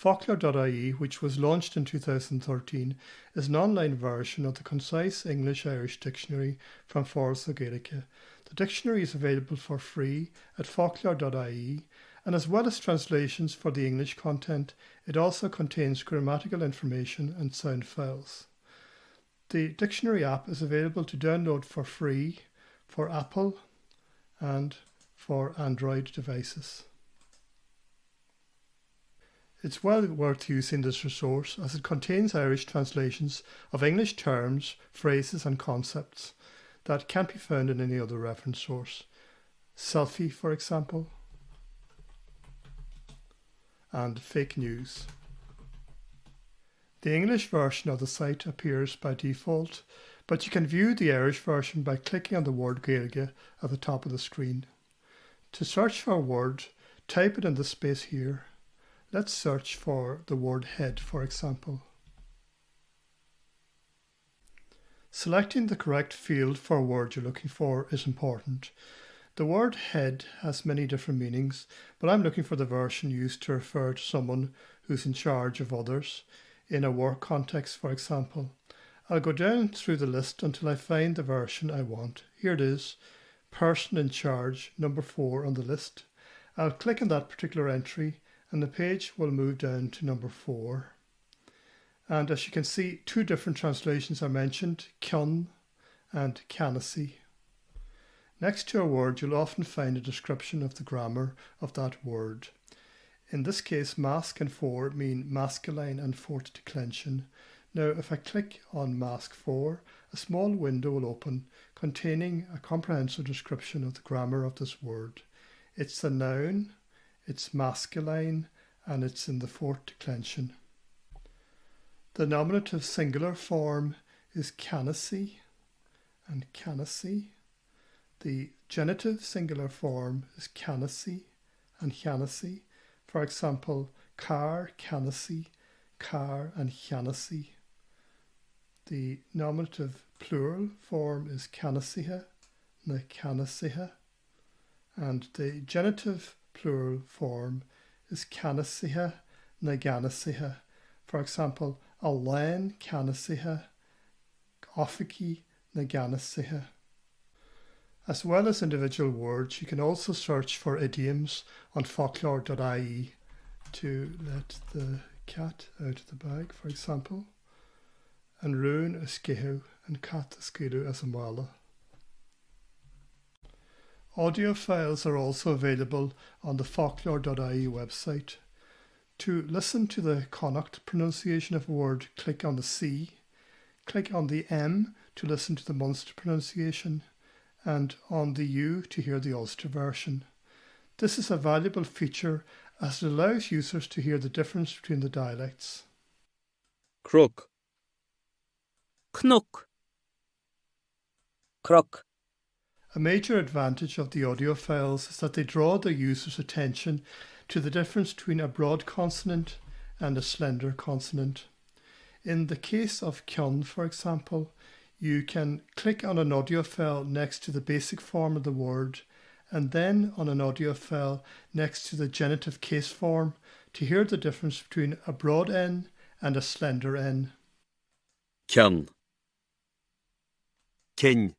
Focloir.ie, which was launched in 2013, is an online version of the concise English-Irish dictionary from Fórsa Gaeilge. The dictionary is available for free at focloir.ie, and as well as translations for the English content, it also contains grammatical information and sound files. The dictionary app is available to download for free for Apple and for Android devices. It's well worth using this resource as it contains Irish translations of English terms, phrases and concepts that can't be found in any other reference source. Selfie, for example, and fake news. The English version of the site appears by default, but you can view the Irish version by clicking on the word Gaeilge at the top of the screen. To search for a word, type it in the space here. Let's search for the word head, for example. Selecting the correct field for a word you're looking for is important. The word head has many different meanings, but I'm looking for the version used to refer to someone who's in charge of others, in a work context, for example. I'll go down through the list until I find the version I want. Here it is, person in charge, number 4 on the list. I'll click on that particular entry and the page will move down to number 4. And as you can see, two different translations are mentioned, cionn and cannacy. Next to a word, you'll often find a description of the grammar of that word. In this case, mask and 4 mean masculine and fourth declension. Now, if I click on mask 4, a small window will open containing a comprehensive description of the grammar of this word. It's a noun, it's masculine, and it's in the fourth declension. The nominative singular form is cannacy and cannacy. The genitive singular form is cannacy and cannacy. For example, car, cannacy, car and cannacy. The nominative plural form is cannasithe, na cannasithe. And the genitive plural form is cannasithe, na gannasithe. For example, Alain cannasithe, offici na gannasithe. As well as individual words, you can also search for idioms on focloir.ie to let the cat out of the bag, for example, and rún a scitheadh and cat a scitheadh as a mála. Audio files are also available on the focloir.ie website. To listen to the Connacht pronunciation of a word, click on the C, click on the M to listen to the Munster pronunciation, and on the U to hear the Ulster version. This is a valuable feature as it allows users to hear the difference between the dialects. Crook, Knock. crook, A major advantage of the audio files is that they draw the user's attention to the difference between a broad consonant and a slender consonant. In the case of cionn, for example, you can click on an audio file next to the basic form of the word and then on an audio file next to the genitive case form to hear the difference between a broad N and a slender N. cionn, kin,